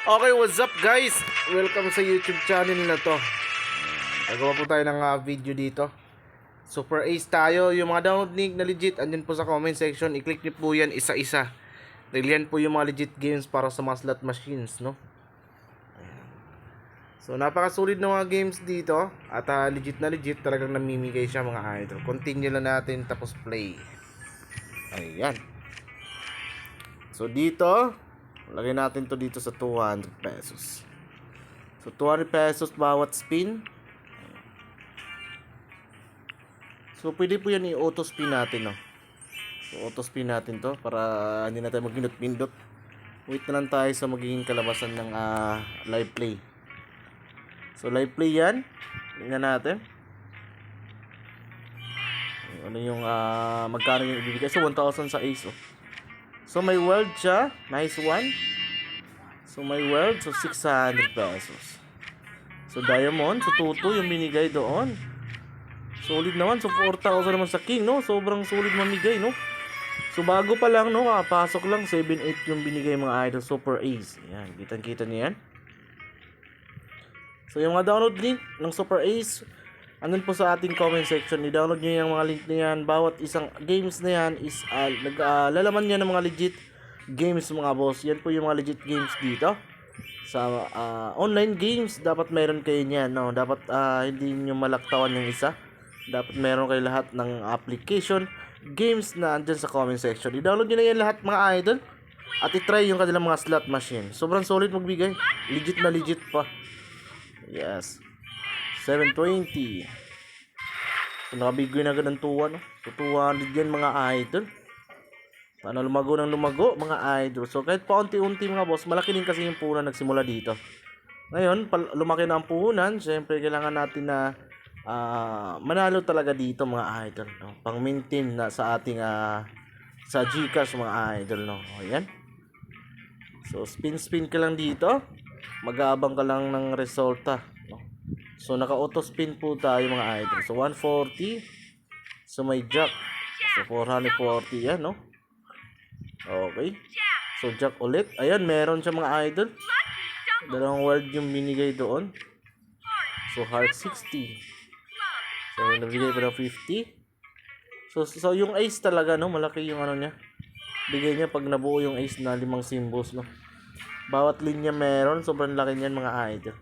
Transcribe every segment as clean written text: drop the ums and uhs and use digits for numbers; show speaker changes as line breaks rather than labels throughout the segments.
Okay, what's up guys? Welcome sa YouTube channel na to. Nagawa po tayo ng video dito. Super Ace tayo. Yung mga download link na legit, andyan po sa comment section. I-click nyo po yan isa-isa. Dahil yan po yung mga legit games para sa mga slot machines, no? Ayan. So, napakasulit na mga games dito. At legit na legit, talagang namimigay siya mga idol. Continue lang natin, tapos play. Ayan. So, dito lagay natin to dito sa 200 pesos. So 200 pesos bawat spin. So pwede po yan i-auto spin natin, no. So auto spin natin to para hindi na tayo magpindot-pindot. Wait na lang tayo sa magiging kalabasan ng live play. So live play yan. Tingnan natin. Ano yung magkano yung ibibigay. So 1,000 sa ace, oh. So may world siya, nice one. So may world, so 600 pesos. So diamond, so tuto yung binigay doon. Solid naman, so 4,000 naman sa king, no? Sobrang solid mamigay, no? So bago pa lang, no? Pasok lang, 7-8 yung binigay mga idol. Super Ace. Yan, kitang-kita niyan. So yung mga download link ng Super Ace, andun po sa ating comment section. I-download nyo yung mga link na yan. Bawat isang games na yan is lalaman niya ng mga legit games mga boss. Yan po yung mga legit games dito. Sa online games, dapat meron kayo niyan, no? Dapat hindi nyo malaktawan yung isa. Dapat meron kayo lahat ng application, games na andyan sa comment section. I-download nyo na yan lahat mga idol. At i-try yung kanilang mga slot machine. Sobrang solid magbigay. Legit na legit pa. Yes. 720. So, nakabigoy na agad ng 2, no? So, 200 yan mga idol. Paano lumago ng lumago mga idol. So, kahit paunti-unti mga boss, malaki din kasi yung puhunan nagsimula dito. Ngayon, lumaki na ang puhunan. Siyempre, kailangan natin na manalo talaga dito mga idol, no? Pang-maintain na sa ating sa GCash mga idol, no? O, yan. So, spin ka lang dito. Mag-aabang ka lang ng resulta, no? So naka-auto spin po tayo mga idol. So 140. So may jack. So 440 yan, no? Okay. So jack ulit. Ayan, meron siya mga idol. Dalawang world yung binigay doon. So heart 60. So nabigay pa ng 50. So yung ace talaga, no? Malaki yung ano niya. Bigay niya pag nabuo yung ace na 5 symbols, no? Bawat linya meron. Sobrang laki niyan mga idol.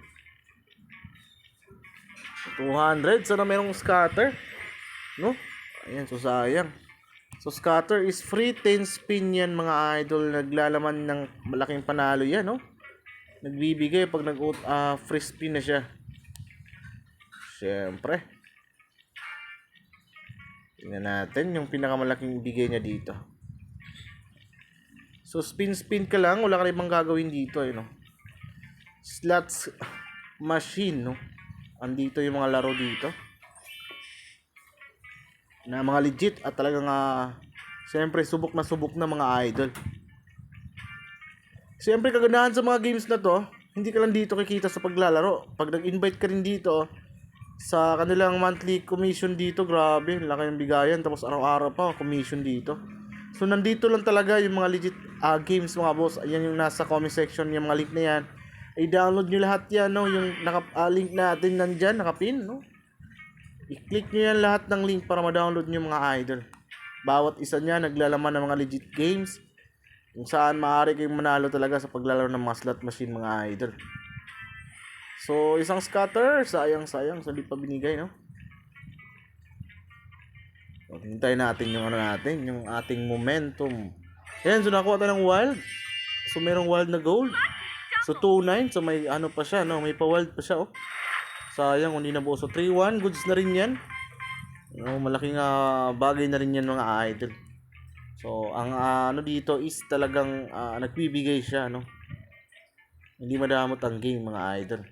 200. Sana merong scatter, no? Ayan, so sayang. So scatter is free. 10 spin yan mga idol. Naglalaman ng malaking panalo yan, no? Nagbibigay pag free spin na siya. Siyempre. Tingnan natin yung pinakamalaking bigay niya dito. So spin ka lang. Wala ka na ibang gagawin dito, no? Slots machine, no? Andito yung mga laro dito na mga legit at talagang siyempre subok na mga idol. Siyempre kagandahan sa mga games na to, hindi ka lang dito kikita sa paglalaro. Pag nag-invite ka rin dito sa kanilang monthly commission dito, grabe, laki ng bigayan. Tapos araw-araw pa commission dito. So nandito lang talaga yung mga legit games mga boss. Ayan yung nasa comment section, yung mga link na yan. I-download nyo lahat yan, no? Yung link natin nandyan, nakapin, no? I-click nyo yan lahat ng link para ma-download nyo mga idol. Bawat isa niya naglalaman ng mga legit games kung saan maaari kayong manalo talaga sa paglalaro ng mga slot machine mga idol. So isang scatter, sayang so hindi pa binigay, no? So, hintayin natin yung yung ating momentum. Ayan, so nakuha tayo ng wild. So merong wild na gold. So 2-9, so may ano pa siya, no? May pa-wild pa siya, oh. Sayang hindi nabuo. So 3-1, goods na rin yan. No, malaking bagay na rin yan mga idol. So ang ano dito is talagang nagbibigay siya, no? Hindi madamot ang game mga idol.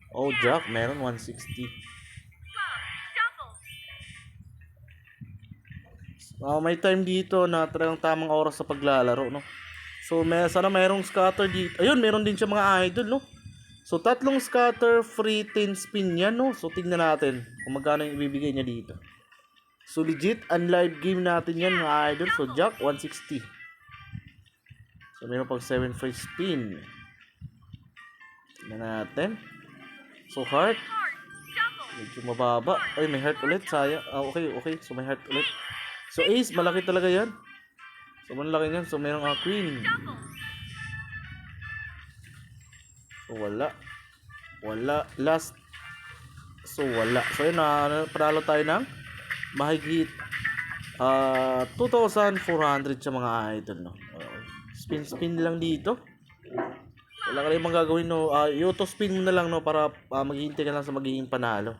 Oh, jack, meron 160. May time dito na talagang tamang oras sa paglalaro, no? So sana mayroong scatter dito. Ayun, meron din siya mga idol, no? So 3 scatter, free 10 spin yan, no? So tingnan natin kung magkano yung ibibigay niya dito. So legit, live game natin yan mga idol. So jack 160. So meron pang 7 free spin. Tingnan natin. So heart. Medyo mababa. Ay, may heart ulit. Sayang. Okay. So may heart ulit. So ace, malaki talaga yan. So malaki yan. So meron queen. So wala. Last. So wala. So yun na, panalo tayo ng mahigit 2,400 sa mga idol, no. Okay. Spin lang dito. Wala ka rin mang gagawin, no. I-auto spin mo na lang, no, para maghihintay ka lang sa magiging panalo.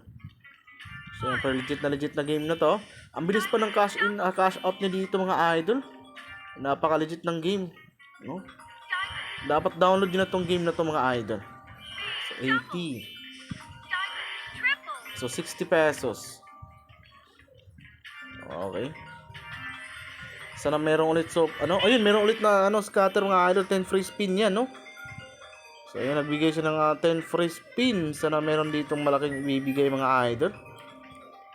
So legit na game na to. Ang bilis pa ng cash in, cash out niya dito mga idol. Napaka legit ng game, no. Dapat download niyo na tong game na to mga idol. So 80. So 60 pesos. Okay. Sana merong ulit, so ayun, merong ulit na scatter mga idol, 10 free spin yan, no. So ayun, nagbigay siya ng 10 free spin. Sana meron ditong malaking ibibigay mga idol.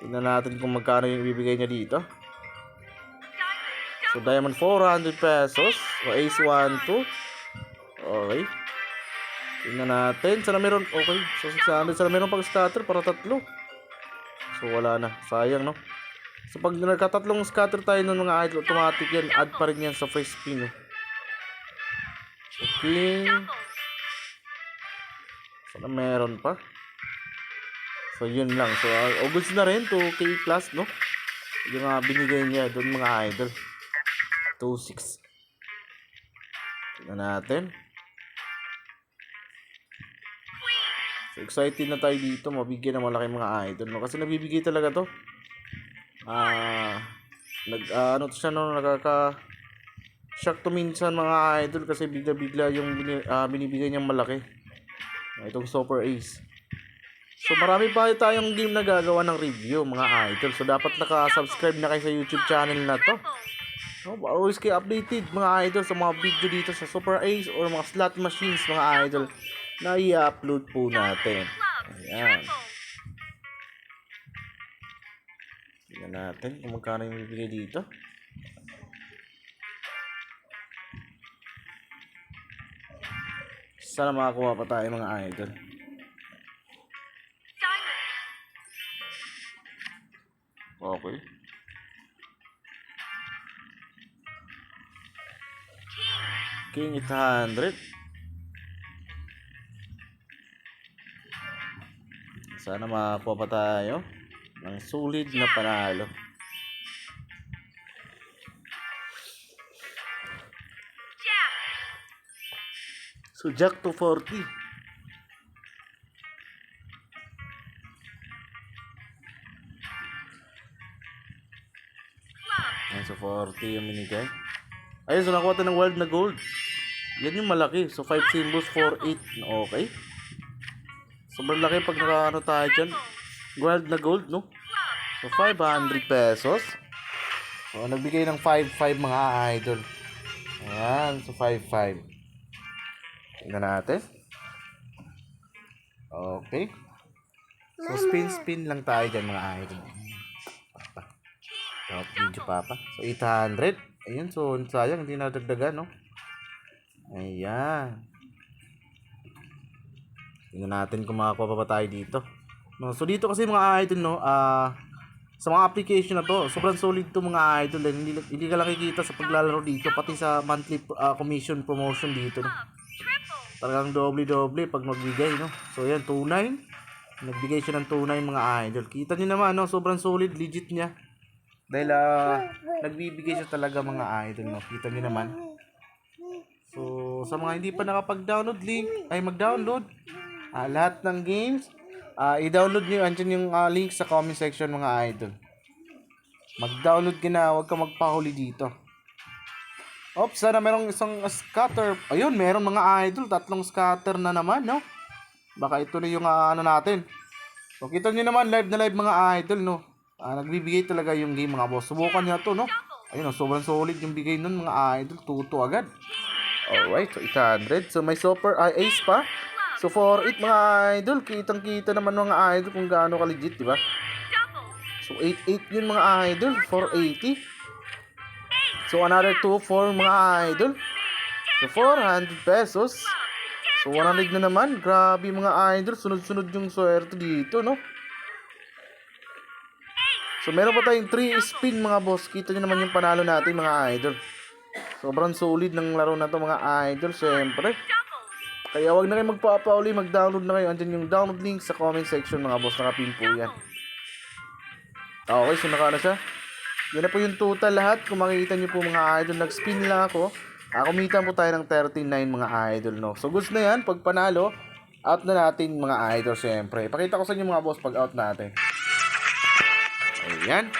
Tingnan natin kung magkano yung ibibigay niya dito. So diamond 400 pesos. So ace 1 2. Okay. Tingnan natin, sana meron. Okay. So 600, sana meron pang scatter para tatlo. So wala na, sayang, no. So pag nagkatatlong scatter tayo ng mga idol, automatic yan, add pa rin yan sa free spin, no. Okay. Sana meron pa. So yun lang. So August na rin, 2K plus, no. Yung binigay niya doon mga idol. 2.6. Tingnan natin. So excited na tayo dito, mabigyan ng malaki mga idol, no. Kasi nabibigay talaga to. Siya, no, nakaka-shock to minsan mga idol, kasi bigla-bigla yung binibigay niyang malaki. Itong Super Ace. So marami pa tayong game na gagawa ng review mga idol. So dapat naka-subscribe na kayo sa YouTube channel na to. So, always kayo updated mga idol sa mga video dito sa Super Ace or mga slot machines mga idol na i-upload po natin. Ayan. Tingnan natin kung magkano yung bibigay dito. Sana makakuha pa tayo mga idol. Okay. King 800. Sana makakuha pa tayo ng sulit na panalo. So Jack 240. Ayan, so 40 yung minigay. Ayun, so nakuha tayo ng wild na gold. Yan yung malaki. So 5 symbols, 4, 8. Okay. Sobrang laki pag nakaano tayo dyan. Wild na gold, no? So 500 pesos. So nagbigay ng 5-5 mga idol. Ayan, so 5-5. Tingnan natin. Okay. So spin lang tayo dyan mga idol. Top video papa. So 800. Ayun, so sayang hindi nadagdagan, no. Ayan. Tingnan natin kung makakuha pa tayo dito. No, so dito kasi mga idol, no, sa mga application na to, sobrang solid to mga idol. Hindi ka lang kikita sa paglalaro dito, pati sa monthly commission promotion dito, no. Talagang doble pag magbigay, no. So yan, 2.9. Nagbigay siya ng 2.9 mga idol. Kita niyo naman, no, sobrang solid, legit niya. Dahil nagbibigay siya talaga mga idol, no. Kita niyo naman. So sa mga hindi pa nakapag-download, mag-download lahat ng games. I-download niyo, andyan yung link sa comment section mga idol. Mag-download ka na, huwag ka magpahuli dito. Oops, sana merong isang scatter. Ayun, meron mga idol, 3 scatter na naman, no. Baka ito na yung natin. So kita niyo naman, live na live mga idol, no. Nagbibigay talaga yung game mga boss. Subukan niyo to, no. Ayun, sobrang solid yung bigay nun mga idol, tuto agad. Alright, so 800. So may super ace pa. So for 8 mga idol, kitang-kita naman mga idol kung gaano ka legit, di ba? So 88 yun mga idol, 480. So another 2 for mga idol. So, 400 pesos. So, 100 na naman. Grabe mga idol. Sunod-sunod yung swerte dito, no? So, meron pa tayong 3 spin mga boss. Kita nyo naman yung panalo natin mga idol. Sobrang solid ng laro na to mga idol. Siyempre. Kaya wag na kayo magpapauli. Mag-download na kayo. Andyan yung download link sa comment section mga boss. Nakapin po yan. Okay, so naka na siya. Yan na po yung total lahat. Kung makikita nyo po mga idol, nag-spin lang ako. Kumita po tayo ng 39 mga idol, no? So, goods na yan. Pag panalo, out na natin mga idol, syempre. Ipakita ko sa inyo mga boss pag out natin. Ayan.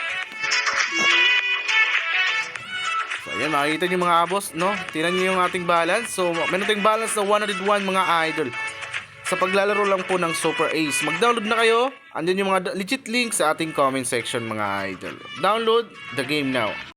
So, ayan. Makikita nyo mga boss, no? Tingnan nyo yung ating balance. So, meron tayong balance na 101 mga idol. Sa paglalaro lang po ng Super Ace. Mag-download na kayo. Andyan yung mga legit link sa ating comment section mga idol. Download the game now.